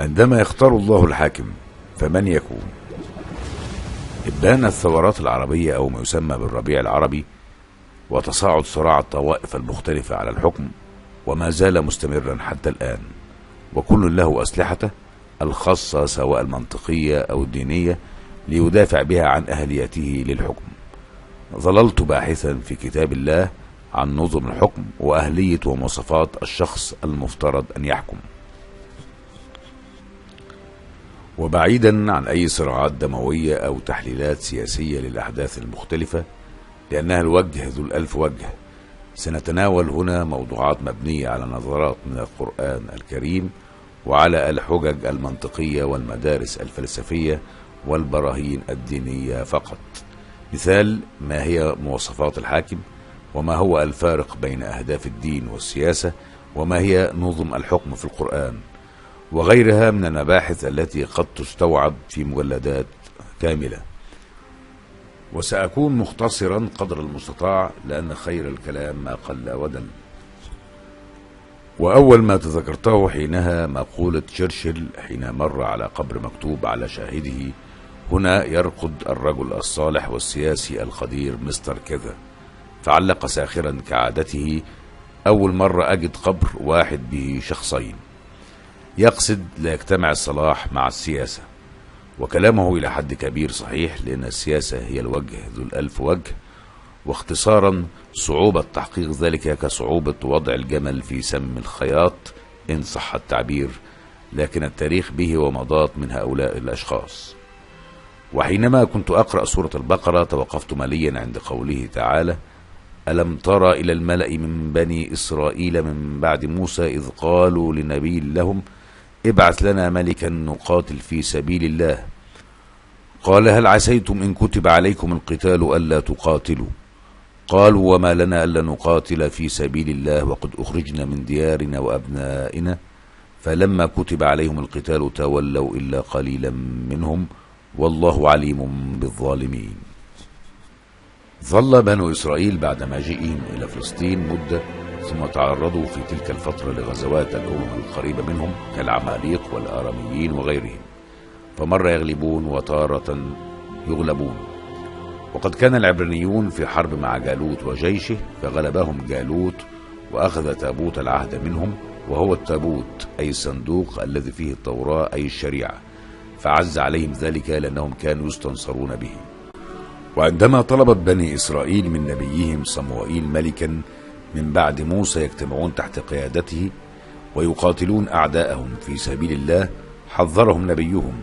عندما يختار الله الحاكم فمن يكون؟ إبان الثورات العربية أو ما يسمى بالربيع العربي وتصاعد صراع الطوائف المختلفة على الحكم وما زال مستمرا حتى الآن، وكل له أسلحته الخاصة سواء المنطقية أو الدينية ليدافع بها عن أهليته للحكم. ظللت باحثا في كتاب الله عن نظم الحكم وأهلية ومواصفات الشخص المفترض أن يحكم، وبعيدا عن أي صراعات دموية أو تحليلات سياسية للأحداث المختلفة لأنها الوجه ذو الألف وجه. سنتناول هنا موضوعات مبنية على نظرات من القرآن الكريم وعلى الحجج المنطقية والمدارس الفلسفية والبراهين الدينية فقط. مثال: ما هي مواصفات الحاكم؟ وما هو الفارق بين أهداف الدين والسياسة؟ وما هي نظم الحكم في القرآن؟ وغيرها من المباحث التي قد تستوعب في مجلدات كاملة. وسأكون مختصرا قدر المستطاع لأن خير الكلام ما قل ودل. وأول ما تذكرته حينها مقولة تشرشل حين مر على قبر مكتوب على شاهده: هنا يرقد الرجل الصالح والسياسي القدير مستر كذا. فعلق ساخرا كعادته: أول مرة أجد قبر واحد به شخصين. يقصد لا يجتمع الصلاح مع السياسة، وكلامه إلى حد كبير صحيح لأن السياسة هي الوجه ذو الألف وجه، واختصارا صعوبة تحقيق ذلك كصعوبة وضع الجمل في سم الخياط إن صح التعبير، لكن التاريخ به ومضات من هؤلاء الأشخاص. وحينما كنت أقرأ سورة البقرة توقفت مليا عند قوله تعالى: ألم تر إلى الملأ من بني إسرائيل من بعد موسى إذ قالوا لنبي لهم ابعث لنا ملكا نقاتل في سبيل الله قال هل عسيتم إن كتب عليكم القتال ألا تقاتلوا قالوا وما لنا ألا نقاتل في سبيل الله وقد أخرجنا من ديارنا وأبنائنا فلما كتب عليهم القتال تولوا إلا قليلا منهم والله عليم بالظالمين. ظل بنو إسرائيل بعد مجيئهم إلى فلسطين مدة، ثم تعرضوا في تلك الفترة لغزوات الأمم القريبة منهم كالعماليق والآراميين وغيرهم، فمرة يغلبون وتارة يغلبون. وقد كان العبرانيون في حرب مع جالوت وجيشه فغلبهم جالوت وأخذ تابوت العهد منهم، وهو التابوت أي الصندوق الذي فيه التوراة أي الشريعة، فعز عليهم ذلك لأنهم كانوا يستنصرون به. وعندما طلبت بني إسرائيل من نبيهم صموئيل ملكا من بعد موسى يجتمعون تحت قيادته ويقاتلون أعداءهم في سبيل الله، حذرهم نبيهم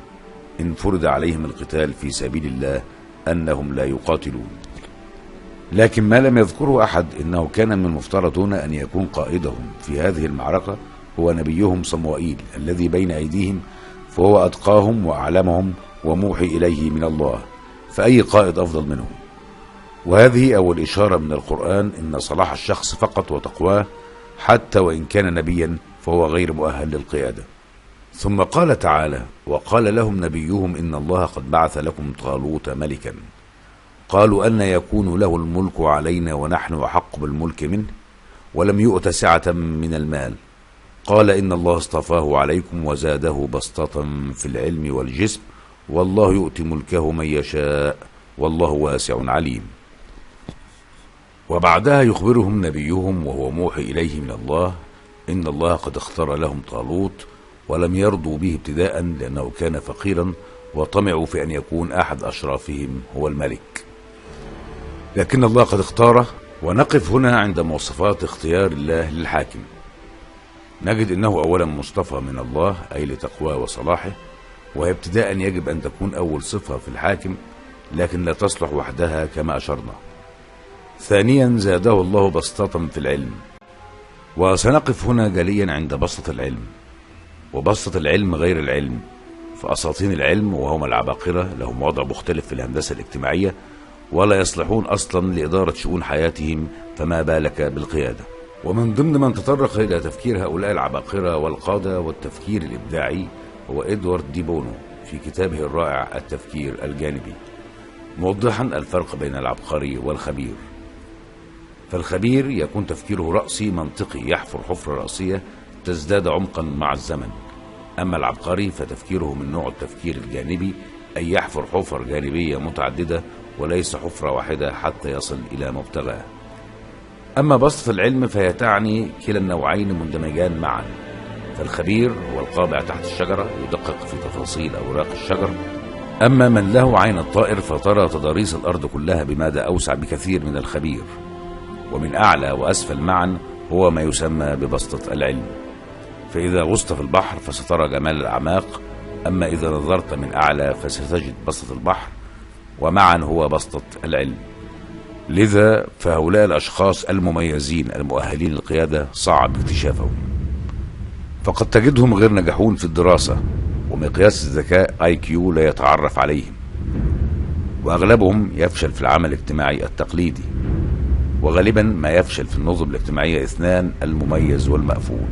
إن فرض عليهم القتال في سبيل الله أنهم لا يقاتلون. لكن ما لم يذكره أحد إنه كان من المفترض هنا أن يكون قائدهم في هذه المعركة هو نبيهم صموئيل الذي بين أيديهم، فهو أتقاهم وأعلمهم وموحي إليه من الله، فأي قائد أفضل منه. وهذه أول إشارة من القرآن إن صلاح الشخص فقط وتقواه حتى وإن كان نبيا فهو غير مؤهل للقيادة. ثم قال تعالى: وقال لهم نبيهم إن الله قد بعث لكم طالوت ملكا قالوا أن يكون له الملك علينا ونحن أحق بالملك منه ولم يؤت سعة من المال قال إن الله اصطفاه عليكم وزاده بسطة في العلم والجسم والله يؤتي ملكه من يشاء والله واسع عليم. وبعدها يخبرهم نبيهم وهو موحي إليه من الله إن الله قد اختار لهم طالوت ولم يرضوا به ابتداء لأنه كان فقيرا وطمعوا في أن يكون أحد أشرافهم هو الملك، لكن الله قد اختاره. ونقف هنا عند مواصفات اختيار الله للحاكم. نجد أنه أولا مصطفى من الله أي لتقواه وصلاحه، وهي ابتداء يجب أن تكون أول صفة في الحاكم، لكن لا تصلح وحدها كما أشرنا. ثانيا زاده الله بسطة في العلم، وسنقف هنا جليا عند بسطة العلم. وبسطة العلم غير العلم، فأساطين العلم وهم العباقرة لهم وضع مختلف في الهندسة الاجتماعية ولا يصلحون أصلا لإدارة شؤون حياتهم، فما بالك بالقيادة. ومن ضمن من تطرق إلى تفكير هؤلاء العباقرة والقادة والتفكير الإبداعي هو إدوارد دي بونو في كتابه الرائع التفكير الجانبي، موضحا الفرق بين العبقري والخبير. فالخبير يكون تفكيره رأسي منطقي يحفر حفرة رأسية تزداد عمقا مع الزمن، أما العبقري فتفكيره من نوع التفكير الجانبي، أي يحفر حفر جانبية متعددة وليس حفرة واحدة حتى يصل إلى مبتغاه. أما بسطة العلم فهي تعني كلا النوعين مندمجان معا، فالخبير هو القابع تحت الشجرة يدقق في تفاصيل أوراق الشجر، أما من له عين الطائر فترى تضاريس الأرض كلها بمدى أوسع بكثير من الخبير. ومن أعلى وأسفل معا هو ما يسمى ببسطة العلم، فإذا غصت في البحر فسترى جمال الأعماق، أما إذا نظرت من أعلى فستجد بسطة البحر، ومعا هو بسطة العلم. لذا فهؤلاء الأشخاص المميزين المؤهلين للقيادة صعب اكتشافهم، فقد تجدهم غير ناجحون في الدراسة، ومقياس الذكاء IQ لا يتعرف عليهم، وأغلبهم يفشل في العمل الاجتماعي التقليدي، وغالبا ما يفشل في النظم الاجتماعية اثنان: المميز والمأفول.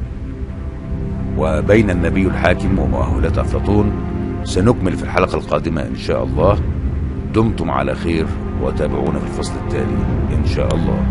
وبين النبي الحاكم ومؤهلات أفلاطون سنكمل في الحلقة القادمة إن شاء الله. دمتم على خير وتابعونا في الفصل التالي إن شاء الله.